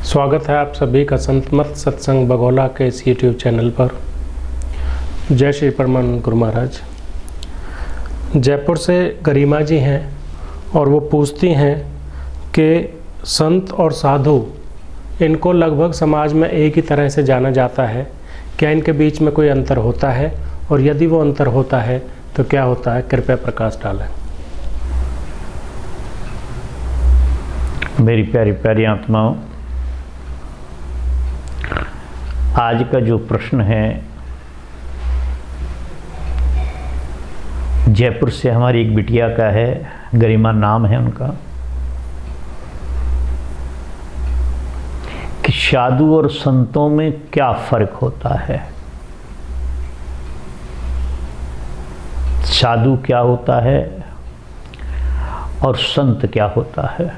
स्वागत है आप सभी का संत मत सत्संग बगोला के इस YouTube चैनल पर। जय श्री परमानंद गुरु महाराज। जयपुर से गरिमा जी हैं और वो पूछती हैं कि संत और साधु इनको लगभग समाज में एक ही तरह से जाना जाता है, क्या इनके बीच में कोई अंतर होता है और यदि वो अंतर होता है तो क्या होता है? कृपया प्रकाश डालें। मेरी प्यारी प्यारी आत्माओं, आज का जो प्रश्न है जयपुर से हमारी एक बिटिया का है, गरिमा नाम है उनका, कि साधु और संतों में क्या फर्क होता है, साधु क्या होता है और संत क्या होता है।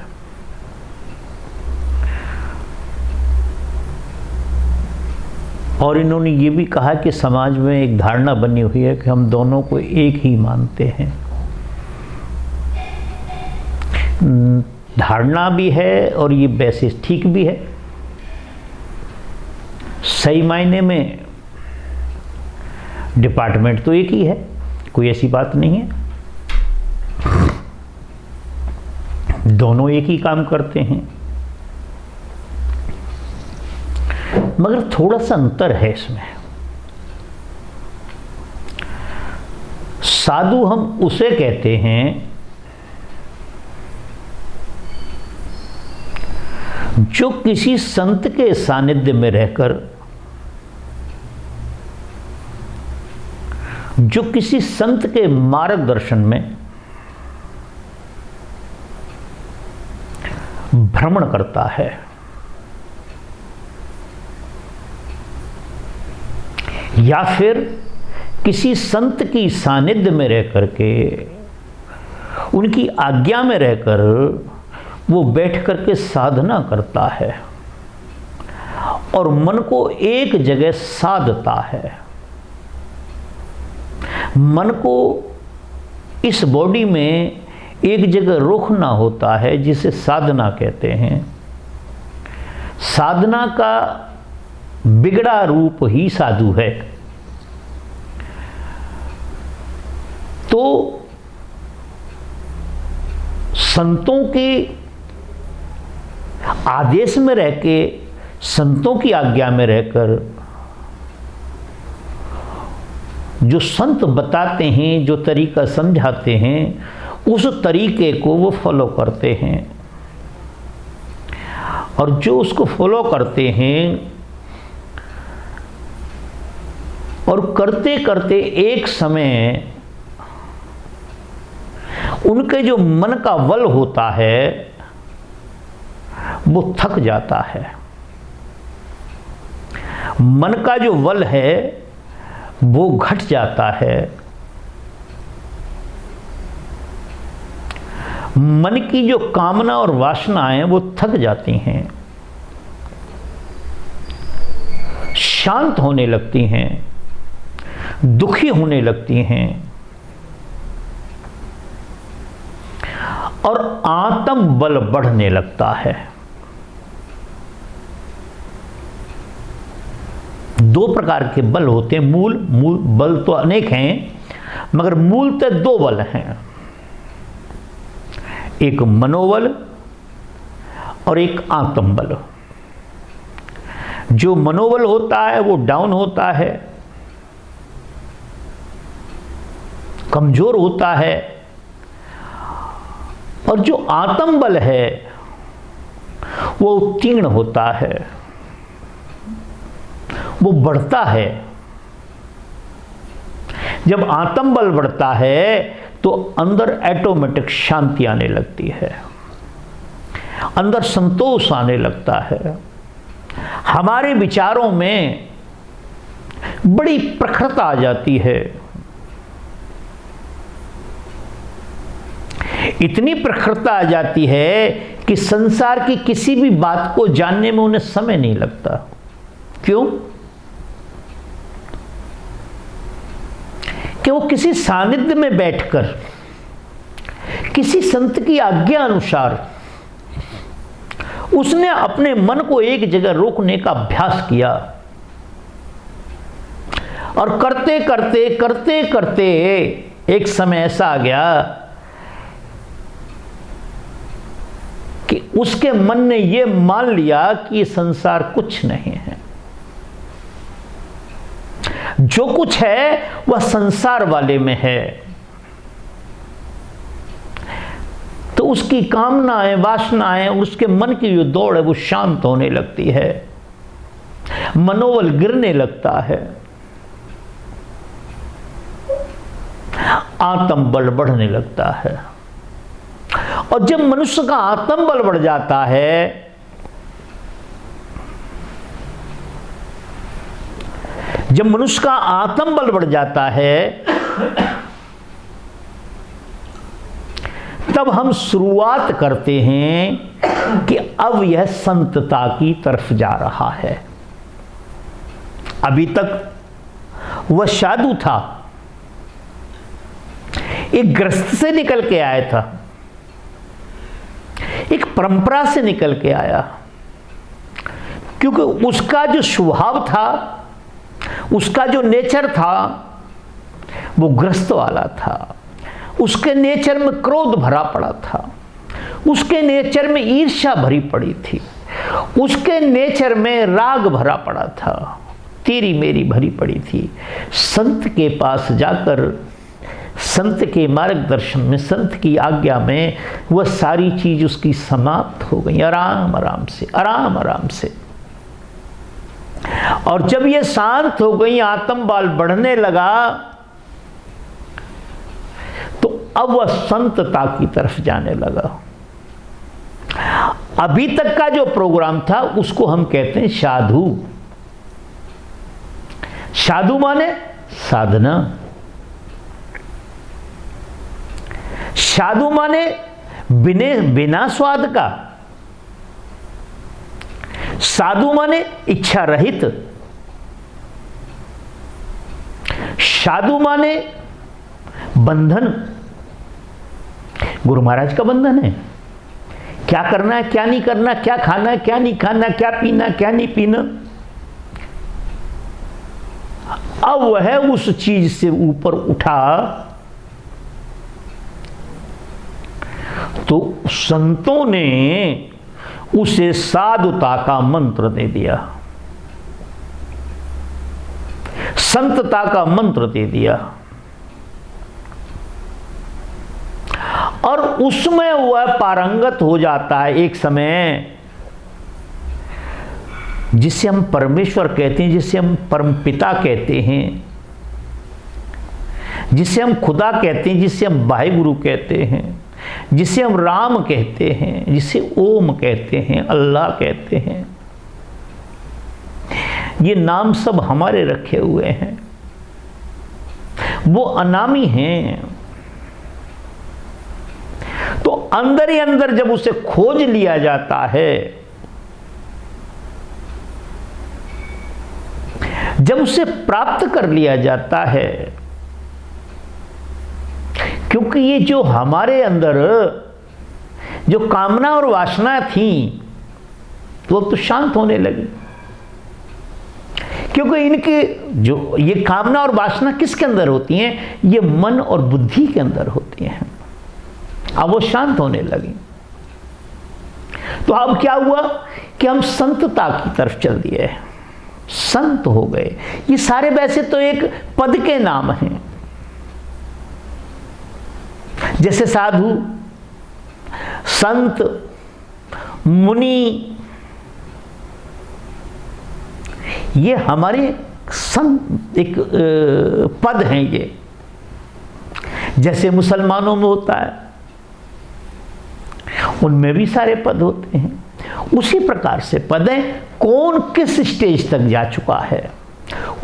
और इन्होंने ये भी कहा कि समाज में एक धारणा बनी हुई है कि हम दोनों को एक ही मानते हैं। धारणा भी है और ये वैसे ठीक भी है। सही मायने में डिपार्टमेंट तो एक ही है, कोई ऐसी बात नहीं है, दोनों एक ही काम करते हैं, मगर थोड़ा सा अंतर है इसमें। साधु हम उसे कहते हैं जो किसी संत के सानिध्य में रहकर, जो किसी संत के मार्गदर्शन में भ्रमण करता है, या फिर किसी संत की सानिध्य में रह करके, उनकी आज्ञा में रहकर वो बैठ करके साधना करता है और मन को एक जगह साधता है। मन को इस बॉडी में एक जगह रोकना होता है, जिसे साधना कहते हैं। साधना का बिगड़ा रूप ही साधु है। तो संतों के आदेश में रह के, संतों की आज्ञा में रहकर जो संत बताते हैं, जो तरीका समझाते हैं, उस तरीके को वो फॉलो करते हैं। और जो उसको फॉलो करते हैं और करते करते एक समय उनके जो मन का बल होता है वो थक जाता है। मन का जो बल है वो घट जाता है। मन की जो कामना और वासनाएं वो थक जाती हैं, शांत होने लगती हैं, दुखी होने लगती हैं और आत्म बल बढ़ने लगता है। दो प्रकार के बल होते हैं। मूल बल तो अनेक हैं, मगर मूलतः दो बल हैं, एक मनोबल और एक आत्म बल। जो मनोबल होता है वो डाउन होता है, कमजोर होता है, और जो आत्म बल है वो उत्तीर्ण होता है, वो बढ़ता है। जब आत्म बल बढ़ता है तो अंदर ऑटोमेटिक शांति आने लगती है, अंदर संतोष आने लगता है, हमारे विचारों में बड़ी प्रखरता आ जाती है। इतनी प्रखरता आ जाती है कि संसार की किसी भी बात को जानने में उन्हें समय नहीं लगता। क्यों? कि वो किसी सानिध्य में बैठकर, किसी संत की आज्ञा अनुसार उसने अपने मन को एक जगह रोकने का अभ्यास किया और करते करते करते करते एक समय ऐसा आ गया कि उसके मन ने यह मान लिया कि ये संसार कुछ नहीं है, जो कुछ है वह संसार वाले में है। तो उसकी कामनाएं, वासनाएं, उसके मन की जो दौड़ है वो शांत होने लगती है, मनोबल गिरने लगता है, आत्मबल बढ़ने लगता है। और जब मनुष्य का आत्मबल बढ़ जाता है, जब मनुष्य का आत्मबल बढ़ जाता है, तब हम शुरुआत करते हैं कि अब यह संतता की तरफ जा रहा है। अभी तक वह साधु था, एक गृहस्थ से निकल के आया था, एक परंपरा से निकल के आया, क्योंकि उसका जो स्वभाव था, उसका जो नेचर था वो गृहस्थ वाला था। उसके नेचर में क्रोध भरा पड़ा था, उसके नेचर में ईर्ष्या भरी पड़ी थी, उसके नेचर में राग भरा पड़ा था, तेरी मेरी भरी पड़ी थी। संत के पास जाकर, संत के मार्गदर्शन में, संत की आज्ञा में वह सारी चीज उसकी समाप्त हो गई, आराम आराम से, आराम आराम से। और जब ये शांत हो गई, आत्मबल बढ़ने लगा, तो अब वह संतता की तरफ जाने लगा। अभी तक का जो प्रोग्राम था उसको हम कहते हैं साधु। साधु माने साधना, साधु माने बिना स्वाद का, साधु माने इच्छा रहित, साधु माने बंधन। गुरु महाराज का बंधन है, क्या करना है, क्या नहीं करना, क्या खाना है, क्या नहीं खाना, क्या पीना, क्या नहीं पीना। अब वह उस चीज से ऊपर उठा तो संतों ने उसे साधुता का मंत्र दे दिया, संतता का मंत्र दे दिया, और उसमें वह पारंगत हो जाता है एक समय, जिसे हम परमेश्वर कहते हैं, जिसे हम परमपिता कहते हैं, जिसे हम खुदा कहते हैं, जिसे हम वाहिगुरु कहते हैं, जिसे हम राम कहते हैं, जिसे ओम कहते हैं, अल्लाह कहते हैं। ये नाम सब हमारे रखे हुए हैं, वो अनामी हैं। तो अंदर ही अंदर जब उसे खोज लिया जाता है, जब उसे प्राप्त कर लिया जाता है, क्योंकि ये जो हमारे अंदर जो कामना और वासना थी वो तो शांत होने लगी, क्योंकि इनके जो ये कामना और वासना किसके अंदर होती हैं, ये मन और बुद्धि के अंदर होती हैं। अब वो शांत होने लगी, तो अब क्या हुआ कि हम संतता की तरफ चल दिए, संत हो गए। ये सारे वैसे तो एक पद के नाम हैं, जैसे साधु, संत, मुनि, ये हमारे संत एक पद हैं। ये जैसे मुसलमानों में होता है, उनमें भी सारे पद होते हैं, उसी प्रकार से पद हैं। कौन किस स्टेज तक जा चुका है,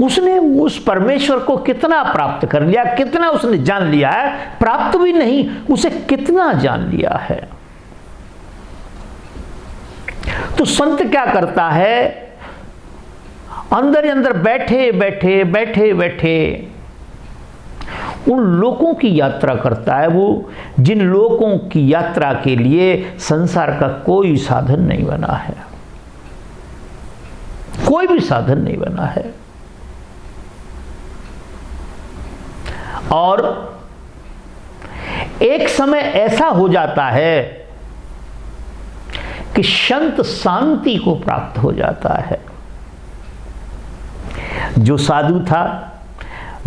उसने उस परमेश्वर को कितना प्राप्त कर लिया, कितना उसने जान लिया है, प्राप्त भी नहीं, उसे कितना जान लिया है। तो संत क्या करता है, अंदर ही अंदर बैठे बैठे बैठे बैठे उन लोगों की यात्रा करता है, वो जिन लोगों की यात्रा के लिए संसार का कोई साधन नहीं बना है, कोई भी साधन नहीं बना है। और एक समय ऐसा हो जाता है कि संत शांति को प्राप्त हो जाता है। जो साधु था,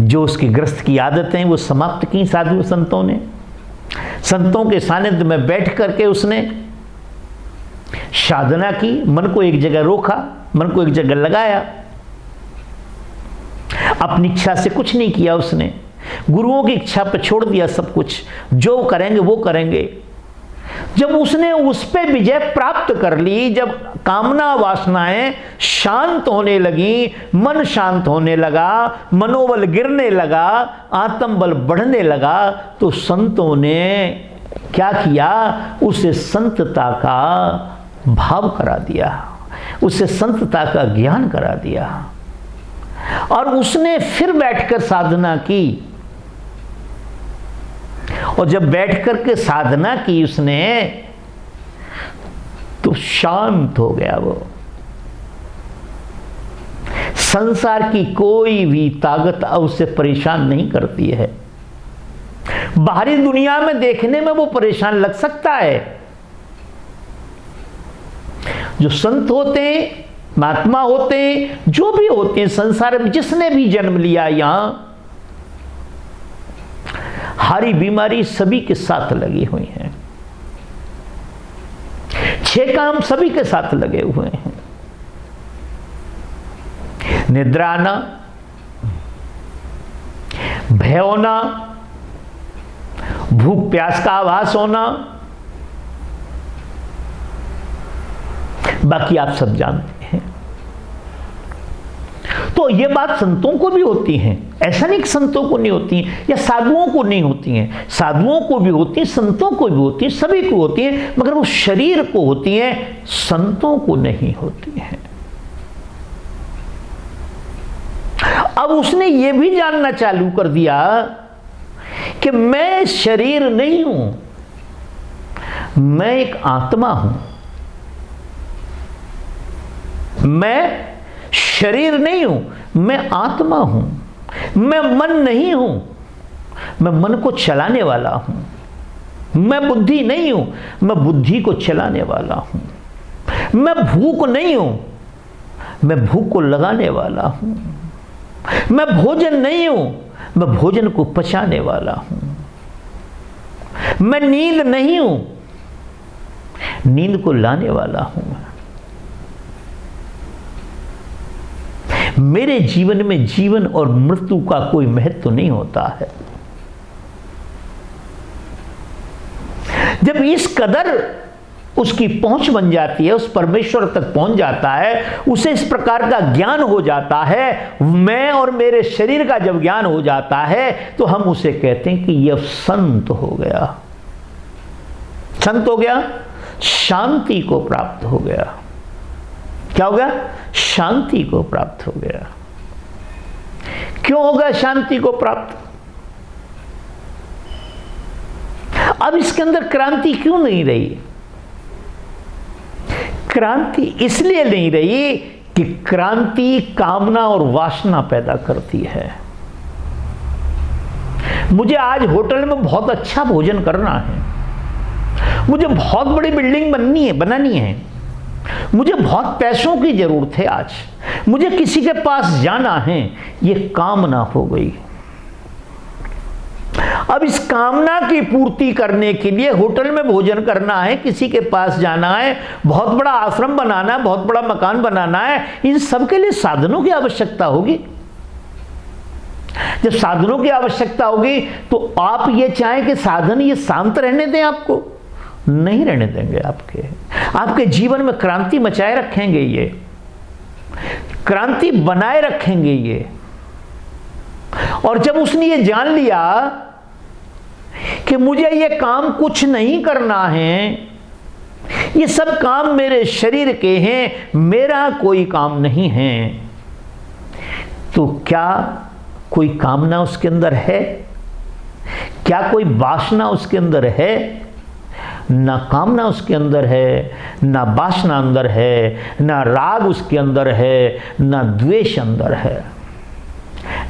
जो उसकी ग्रस्त की आदतें वो समाप्त की साधु संतों ने, संतों के सानिध्य में बैठ करके उसने साधना की, मन को एक जगह रोका, मन को एक जगह लगाया, अपनी इच्छा से कुछ नहीं किया उसने, गुरुओं की इच्छा पर छोड़ दिया सब कुछ, जो करेंगे वो करेंगे। जब उसने उस पे विजय प्राप्त कर ली, जब कामना वासनाएं शांत होने लगी, मन शांत होने लगा, मनोबल गिरने लगा, आत्मबल बढ़ने लगा, तो संतों ने क्या किया, उसे संतता का भाव करा दिया, उसे संतता का ज्ञान करा दिया। और उसने फिर बैठकर साधना की, और जब बैठकर के साधना की उसने, तो शांत हो गया वो। संसार की कोई भी ताकत उसे परेशान नहीं करती है। बाहरी दुनिया में देखने में वो परेशान लग सकता है। जो संत होते हैं, महात्मा होते हैं, जो भी होते हैं संसार में, जिसने भी जन्म लिया यहां, हारी बीमारी सभी के साथ लगी हुई है, 6 काम सभी के साथ लगे हुए हैं। निद्रा आना, भय होना, भूख प्यास का आभास होना, बाकी आप सब जानते हैं। तो ये बात संतों को भी होती है, ऐसा नहीं कि संतों को नहीं होती है या साधुओं को नहीं होती हैं, साधुओं को भी होती है, संतों को भी होती है, सभी को होती है, मगर वो शरीर को होती है, संतों को नहीं होती है। अब उसने ये भी जानना चालू कर दिया कि मैं शरीर नहीं हूं, मैं एक आत्मा हूं, मैं शरीर नहीं हूं, मैं आत्मा हूं, मैं मन नहीं हूं, मैं मन को चलाने वाला हूं, मैं बुद्धि नहीं हूं, मैं बुद्धि को चलाने वाला हूं, मैं भूख नहीं हूं, मैं भूख को लगाने वाला हूं, मैं भोजन नहीं हूं, मैं भोजन को पचाने वाला हूं, मैं नींद नहीं हूं, नींद को लाने वाला हूं। मेरे जीवन में जीवन और मृत्यु का कोई महत्व नहीं होता है। जब इस कदर उसकी पहुंच बन जाती है, उस परमेश्वर तक पहुंच जाता है, उसे इस प्रकार का ज्ञान हो जाता है, मैं और मेरे शरीर का जब ज्ञान हो जाता है, तो हम उसे कहते हैं कि यह संत हो गया। संत हो गया, शांति को प्राप्त हो गया। क्या हो गया? शांति को प्राप्त हो गया। क्यों होगा शांति को प्राप्त? अब इसके अंदर क्रांति क्यों नहीं रही? क्रांति इसलिए नहीं रही कि क्रांति कामना और वासना पैदा करती है। मुझे आज होटल में बहुत अच्छा भोजन करना है, मुझे बहुत बड़ी बिल्डिंग बनानी है, मुझे बहुत पैसों की जरूरत है, आज मुझे किसी के पास जाना है, ये कामना हो गई। अब इस कामना की पूर्ति करने के लिए होटल में भोजन करना है, किसी के पास जाना है, बहुत बड़ा आश्रम बनाना है, बहुत बड़ा मकान बनाना है, इन सब के लिए साधनों की आवश्यकता होगी। जब साधनों की आवश्यकता होगी तो आप ये चाहें कि साधन ये शांत रहने दें, आपको नहीं रहने देंगे। आपके जीवन में क्रांति मचाए रखेंगे, ये क्रांति बनाए रखेंगे ये। और जब उसने ये जान लिया कि मुझे ये काम कुछ नहीं करना है, ये सब काम मेरे शरीर के हैं, मेरा कोई काम नहीं है, तो क्या कोई कामना उसके अंदर है? क्या कोई वासना उसके अंदर है? ना कामना उसके अंदर है, ना वासना अंदर है, ना राग उसके अंदर है, ना द्वेष अंदर है,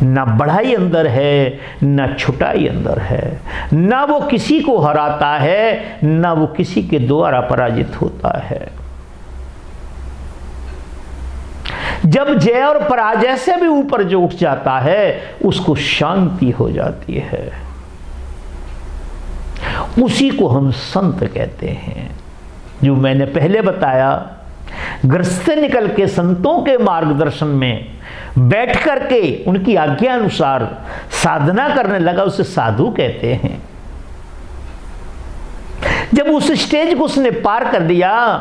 ना बढ़ाई अंदर है, ना छुटाई अंदर है, ना वो किसी को हराता है, ना वो किसी के द्वारा पराजित होता है। जब जय और पराजय से भी ऊपर जो उठ जाता है उसको शांति हो जाती है। उसी को हम संत कहते हैं। जो मैंने पहले बताया, घर से निकल के संतों के मार्गदर्शन में बैठ करके उनकी आज्ञा अनुसार साधना करने लगा, उसे साधु कहते हैं। जब उस स्टेज को उसने पार कर दिया,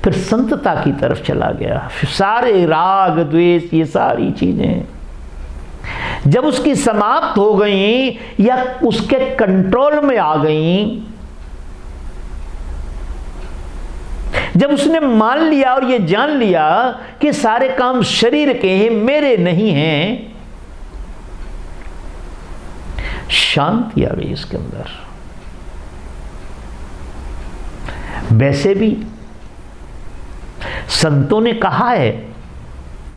फिर संतता की तरफ चला गया। फिर सारे राग द्वेष ये सारी चीजें जब उसकी समाप्त हो गई या उसके कंट्रोल में आ गई, जब उसने मान लिया और ये जान लिया कि सारे काम शरीर के हैं, मेरे नहीं हैं, शांति आ गई इसके अंदर। वैसे भी संतों ने कहा है